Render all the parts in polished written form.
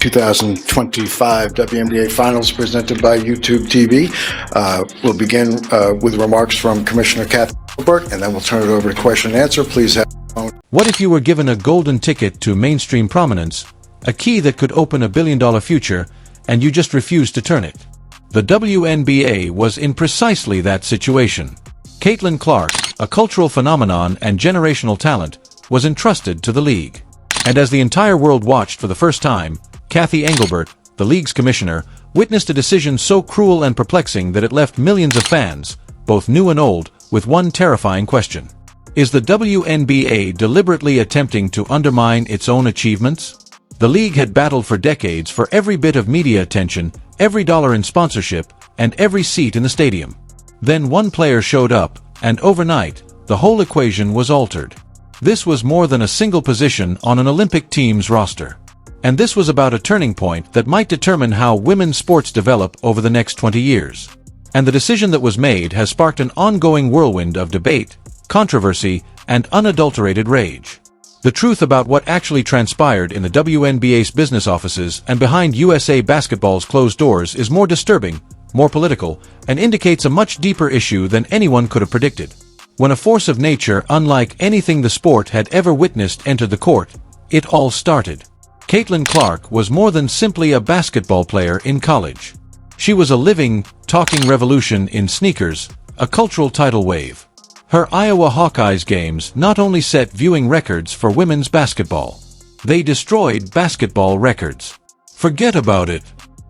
2025 WNBA Finals presented by YouTube TV. We'll begin with remarks from Commissioner Kathy Engelbert, and then we'll turn it over to question and answer. Please have your phone. What if you were given a golden ticket to mainstream prominence, a key that could open $1 billion future, and you just refused to turn it? The WNBA was in precisely that situation. Caitlin Clark, a cultural phenomenon and generational talent, was entrusted to the league. And as the entire world watched for the first time, Kathy Engelbert, the league's commissioner, witnessed a decision so cruel and perplexing that it left millions of fans, both new and old, with one terrifying question. Is the WNBA deliberately attempting to undermine its own achievements? The league had battled for decades for every bit of media attention, every dollar in sponsorship, and every seat in the stadium. Then one player showed up, and overnight, the whole equation was altered. This was more than a single position on an Olympic team's roster. And this was about a turning point that might determine how women's sports develop over the next 20 years. And the decision that was made has sparked an ongoing whirlwind of debate, controversy, and unadulterated rage. The truth about what actually transpired in the WNBA's business offices and behind USA Basketball's closed doors is more disturbing, more political, and indicates a much deeper issue than anyone could have predicted. When a force of nature unlike anything the sport had ever witnessed entered the court, it all started. Caitlin Clark was more than simply a basketball player in college. She was a living, talking revolution in sneakers, a cultural tidal wave. Her Iowa Hawkeyes games not only set viewing records for women's basketball, they destroyed basketball records. Forget about it.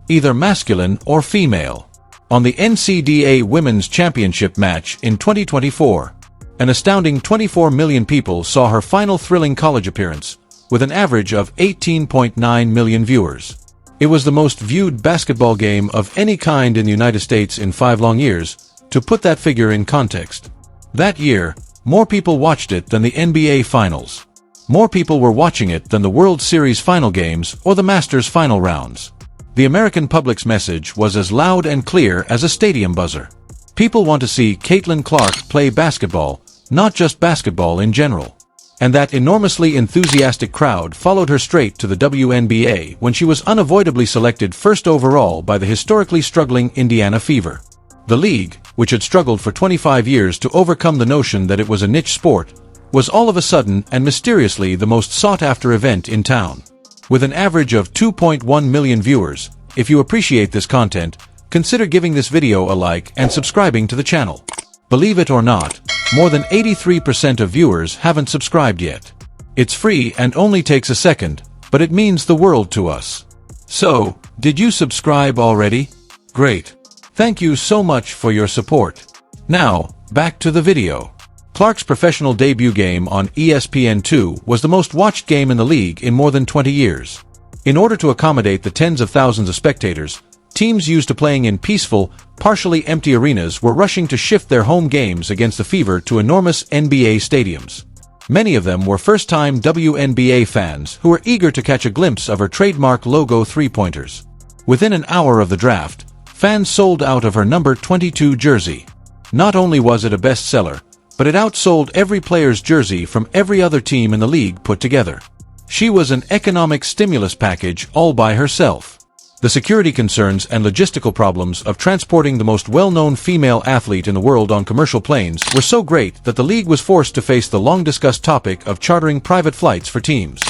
Either masculine or female. On the NCAA Women's Championship match in 2024, an astounding 24 million people saw her final thrilling college appearance, with an average of 18.9 million viewers. It was the most viewed basketball game of any kind in the United States in 5 long years. To put that figure in context, that year, more people watched it than the NBA Finals. More people were watching it than the World Series final games or the Masters final rounds. The American public's message was as loud and clear as a stadium buzzer. People want to see Caitlin Clark play basketball, not just basketball in general. And that enormously enthusiastic crowd followed her straight to the WNBA when she was unavoidably selected first overall by the historically struggling Indiana Fever. The league, which had struggled for 25 years to overcome the notion that it was a niche sport, was all of a sudden and mysteriously the most sought-after event in town. With an average of 2.1 million viewers, if you appreciate this content, consider giving this video a like and subscribing to the channel. Believe it or not, more than 83% of viewers haven't subscribed yet. It's free and only takes a second, but it means the world to us. So, did you subscribe already? Great. Thank you so much for your support. Now, back to the video. Clark's professional debut game on ESPN2 was the most watched game in the league in more than 20 years. In order to accommodate the tens of thousands of spectators, teams used to playing in peaceful, partially empty arenas were rushing to shift their home games against the Fever to enormous NBA stadiums. Many of them were first-time WNBA fans who were eager to catch a glimpse of her trademark logo three-pointers. Within an hour of the draft, fans sold out of her number 22 jersey. Not only was it a bestseller, but it outsold every player's jersey from every other team in the league put together. She was an economic stimulus package all by herself. The security concerns and logistical problems of transporting the most well-known female athlete in the world on commercial planes were so great that the league was forced to face the long-discussed topic of chartering private flights for teams.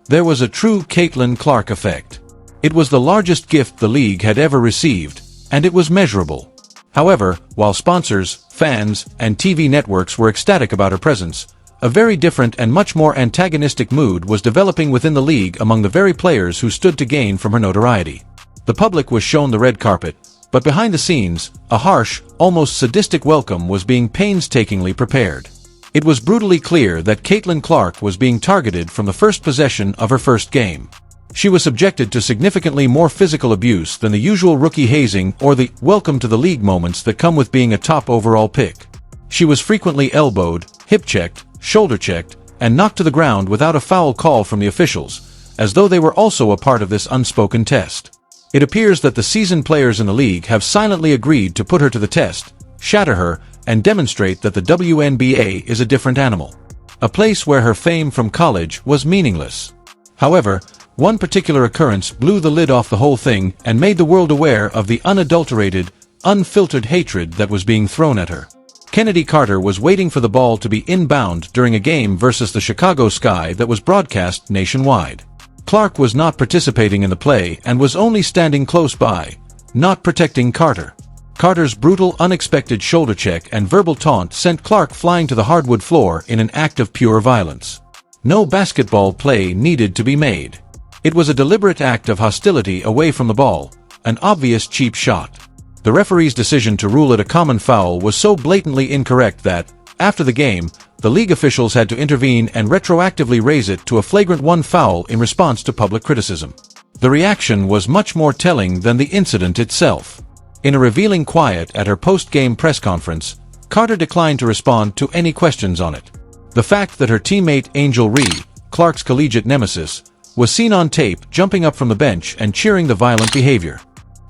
There was a true Caitlin Clark effect. It was the largest gift the league had ever received, and it was measurable. However, while sponsors, fans, and TV networks were ecstatic about her presence, a very different and much more antagonistic mood was developing within the league among the very players who stood to gain from her notoriety. The public was shown the red carpet, but behind the scenes, a harsh, almost sadistic welcome was being painstakingly prepared. It was brutally clear that Caitlin Clark was being targeted from the first possession of her first game. She was subjected to significantly more physical abuse than the usual rookie hazing or the welcome to the league moments that come with being a top overall pick. She was frequently elbowed, hip-checked, shoulder-checked, and knocked to the ground without a foul call from the officials, as though they were also a part of this unspoken test. It appears that the seasoned players in the league have silently agreed to put her to the test, shatter her, and demonstrate that the WNBA is a different animal. A place where her fame from college was meaningless. However, One particular occurrence blew the lid off the whole thing and made the world aware of the unadulterated, unfiltered hatred that was being thrown at her. Kennedy Carter was waiting for the ball to be inbound during a game versus the Chicago Sky that was broadcast nationwide. Clark was not participating in the play and was only standing close by, not protecting Carter. Carter's brutal, unexpected shoulder check and verbal taunt sent Clark flying to the hardwood floor in an act of pure violence. No basketball play needed to be made. It was a deliberate act of hostility away from the ball, an obvious cheap shot. The referee's decision to rule it a common foul was so blatantly incorrect that, after the game, the league officials had to intervene and retroactively raise it to a flagrant 1 foul in response to public criticism. The reaction was much more telling than the incident itself. In a revealing quiet at her post-game press conference, Carter declined to respond to any questions on it. The fact that her teammate Angel Reed, Clark's collegiate nemesis, was seen on tape jumping up from the bench and cheering the violent behavior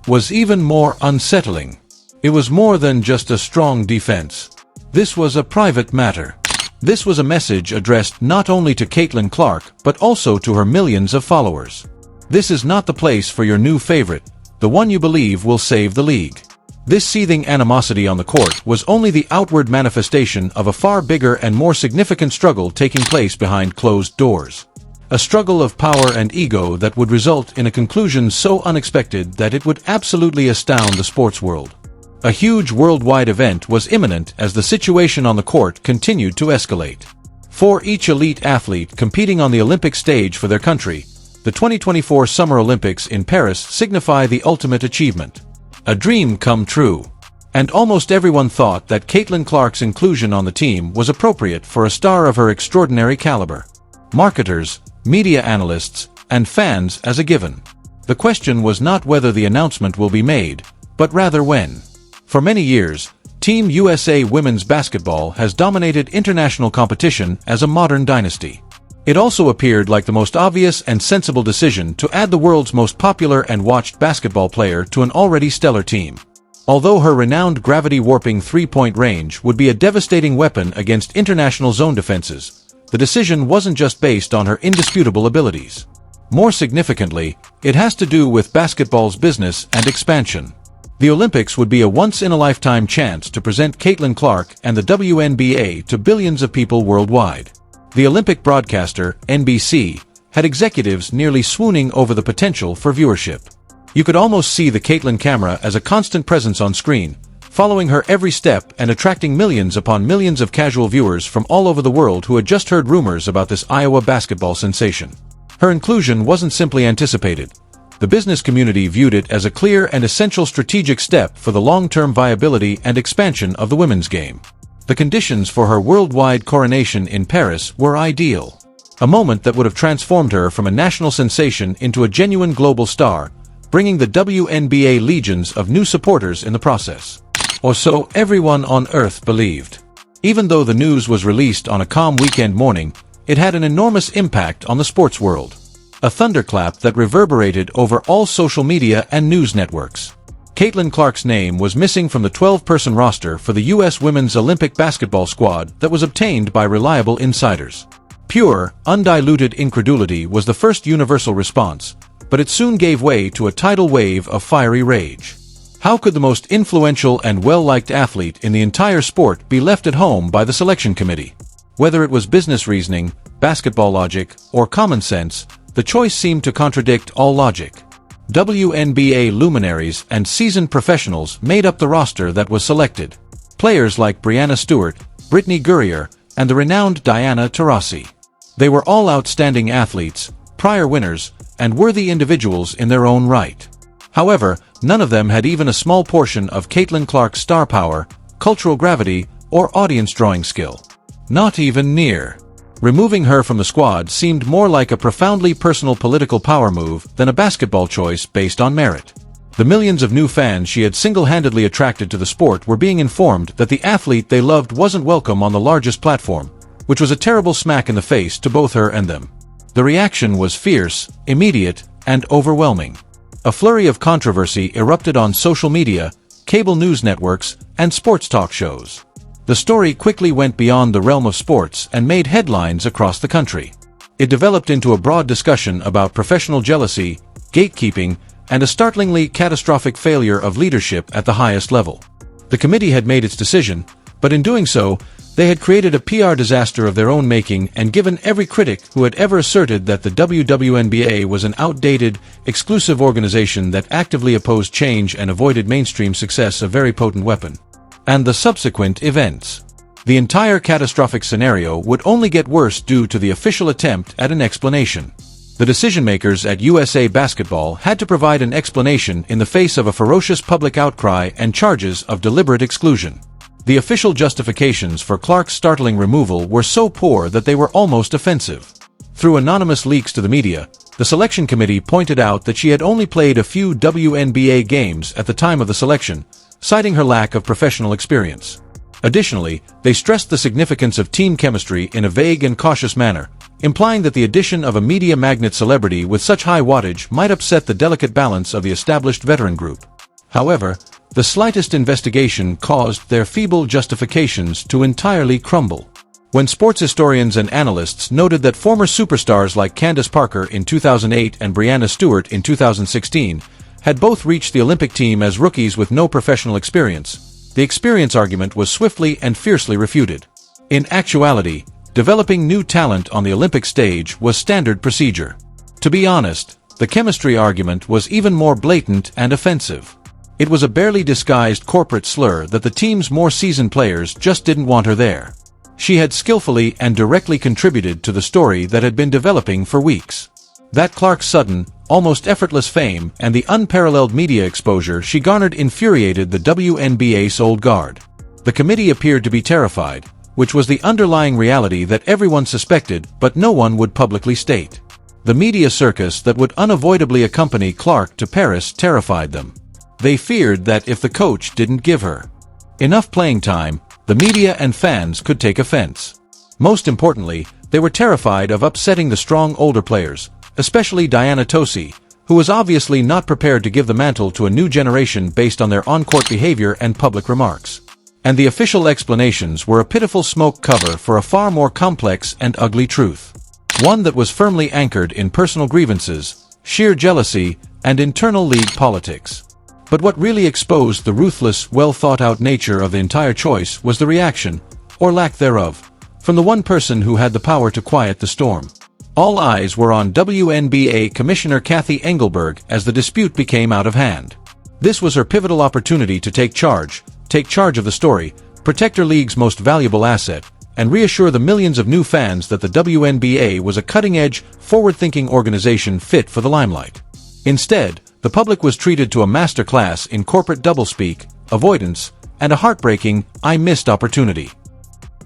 was even more unsettling. It was more than just a strong defense. This was a private matter. This was a message addressed not only to Caitlin Clark, but also to her millions of followers. This is not the place for your new favorite, the one you believe will save the league. This seething animosity on the court was only the outward manifestation of a far bigger and more significant struggle taking place behind closed doors. A struggle of power and ego that would result in a conclusion so unexpected that it would absolutely astound the sports world. A huge worldwide event was imminent as the situation on the court continued to escalate. For each elite athlete competing on the Olympic stage for their country, the 2024 Summer Olympics in Paris signify the ultimate achievement. A dream come true. And almost everyone thought that Caitlin Clark's inclusion on the team was appropriate for a star of her extraordinary caliber. Marketers, media analysts, and fans as a given. The question was not whether the announcement will be made, but rather when. For many years, Team USA women's basketball has dominated international competition as a modern dynasty. It also appeared like the most obvious and sensible decision to add the world's most popular and watched basketball player to an already stellar team. Although her renowned gravity-warping three-point range would be a devastating weapon against international zone defenses, the decision wasn't just based on her indisputable abilities. More significantly, it has to do with basketball's business and expansion. The Olympics would be a once-in-a-lifetime chance to present Caitlin Clark and the WNBA to billions of people worldwide. The Olympic broadcaster, NBC, had executives nearly swooning over the potential for viewership. You could almost see the Caitlin camera as a constant presence on screen, following her every step and attracting millions upon millions of casual viewers from all over the world who had just heard rumors about this Iowa basketball sensation. Her inclusion wasn't simply anticipated. The business community viewed it as a clear and essential strategic step for the long-term viability and expansion of the women's game. The conditions for her worldwide coronation in Paris were ideal. A moment that would have transformed her from a national sensation into a genuine global star, bringing the WNBA legions of new supporters in the process. Or so everyone on Earth believed. Even though the news was released on a calm weekend morning, it had an enormous impact on the sports world. A thunderclap that reverberated over all social media and news networks. Caitlin Clark's name was missing from the 12-person roster for the U.S. women's Olympic basketball squad that was obtained by reliable insiders. Pure, undiluted incredulity was the first universal response, but it soon gave way to a tidal wave of fiery rage. How could the most influential and well-liked athlete in the entire sport be left at home by the selection committee? Whether it was business reasoning, basketball logic, or common sense, the choice seemed to contradict all logic. WNBA luminaries and seasoned professionals made up the roster that was selected. Players like Breanna Stewart, Brittany Gurrier, and the renowned Diana Taurasi. They were all outstanding athletes, prior winners, and worthy individuals in their own right. However, none of them had even a small portion of Caitlin Clark's star power, cultural gravity, or audience-drawing skill. Not even near. Removing her from the squad seemed more like a profoundly personal political power move than a basketball choice based on merit. The millions of new fans she had single-handedly attracted to the sport were being informed that the athlete they loved wasn't welcome on the largest platform, which was a terrible smack in the face to both her and them. The reaction was fierce, immediate, and overwhelming. A flurry of controversy erupted on social media, cable news networks, and sports talk shows. The story quickly went beyond the realm of sports and made headlines across the country. It developed into a broad discussion about professional jealousy, gatekeeping, and a startlingly catastrophic failure of leadership at the highest level. The committee had made its decision, but in doing so, they had created a PR disaster of their own making and given every critic who had ever asserted that the WNBA was an outdated, exclusive organization that actively opposed change and avoided mainstream success a very potent weapon. And the subsequent events. The entire catastrophic scenario would only get worse due to the official attempt at an explanation. The decision-makers at USA Basketball had to provide an explanation in the face of a ferocious public outcry and charges of deliberate exclusion. The official justifications for Clark's startling removal were so poor that they were almost offensive. Through anonymous leaks to the media, the selection committee pointed out that she had only played a few WNBA games at the time of the selection, citing her lack of professional experience. Additionally, they stressed the significance of team chemistry in a vague and cautious manner, implying that the addition of a media magnet celebrity with such high wattage might upset the delicate balance of the established veteran group. However, the slightest investigation caused their feeble justifications to entirely crumble. When sports historians and analysts noted that former superstars like Candace Parker in 2008 and Breanna Stewart in 2016 had both reached the Olympic team as rookies with no professional experience, the experience argument was swiftly and fiercely refuted. In actuality, developing new talent on the Olympic stage was standard procedure. To be honest, the chemistry argument was even more blatant and offensive. It was a barely disguised corporate slur that the team's more seasoned players just didn't want her there. She had skillfully and directly contributed to the story that had been developing for weeks. That Clark's sudden, almost effortless fame and the unparalleled media exposure she garnered infuriated the WNBA's old guard. The committee appeared to be terrified, which was the underlying reality that everyone suspected but no one would publicly state. The media circus that would unavoidably accompany Clark to Paris terrified them. They feared that if the coach didn't give her enough playing time, the media and fans could take offense. Most importantly, they were terrified of upsetting the strong older players, especially Diana Taurasi, who was obviously not prepared to give the mantle to a new generation based on their on-court behavior and public remarks. And the official explanations were a pitiful smoke cover for a far more complex and ugly truth. One that was firmly anchored in personal grievances, sheer jealousy, and internal league politics. But what really exposed the ruthless, well-thought-out nature of the entire choice was the reaction, or lack thereof, from the one person who had the power to quiet the storm. All eyes were on WNBA Commissioner Cathy Engelberg as the dispute became out of hand. This was her pivotal opportunity to take charge of the story, protect her league's most valuable asset, and reassure the millions of new fans that the WNBA was a cutting-edge, forward-thinking organization fit for the limelight. Instead, the public was treated to a masterclass in corporate doublespeak, avoidance, and a heartbreaking, "I missed opportunity."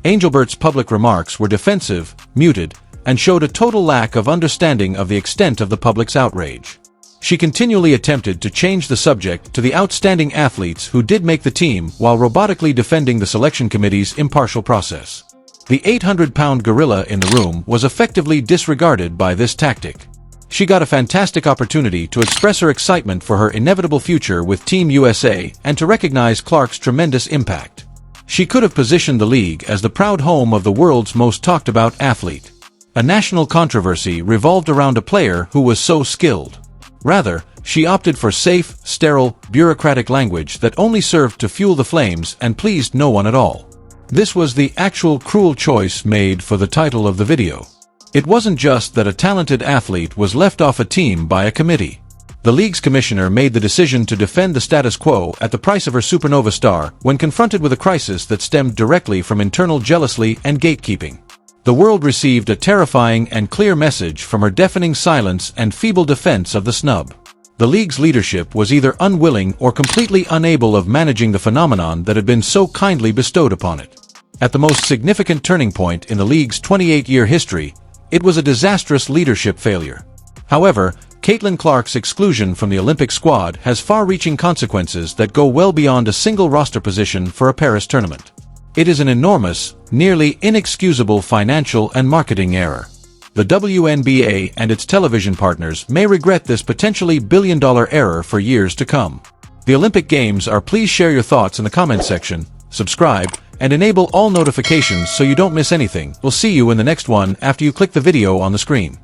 Engelbert's public remarks were defensive, muted, and showed a total lack of understanding of the extent of the public's outrage. She continually attempted to change the subject to the outstanding athletes who did make the team while robotically defending the selection committee's impartial process. The 800-pound gorilla in the room was effectively disregarded by this tactic. She got a fantastic opportunity to express her excitement for her inevitable future with Team USA and to recognize Clark's tremendous impact. She could have positioned the league as the proud home of the world's most talked-about athlete. A national controversy revolved around a player who was so skilled. Rather, she opted for safe, sterile, bureaucratic language that only served to fuel the flames and pleased no one at all. This was the actual cruel choice made for the title of the video. It wasn't just that a talented athlete was left off a team by a committee. The league's commissioner made the decision to defend the status quo at the price of her supernova star when confronted with a crisis that stemmed directly from internal jealousy and gatekeeping. The world received a terrifying and clear message from her deafening silence and feeble defense of the snub. The league's leadership was either unwilling or completely unable of managing the phenomenon that had been so kindly bestowed upon it. At the most significant turning point in the league's 28-year history, it was a disastrous leadership failure. However, Caitlin Clark's exclusion from the Olympic squad has far-reaching consequences that go well beyond a single roster position for a Paris tournament. It is an enormous, nearly inexcusable financial and marketing error. The WNBA and its television partners may regret this potentially billion-dollar error for years to come. The Olympic Games are. Please share your thoughts in the comments section, subscribe, and enable all notifications so you don't miss anything. We'll see you in the next one after you click the video on the screen.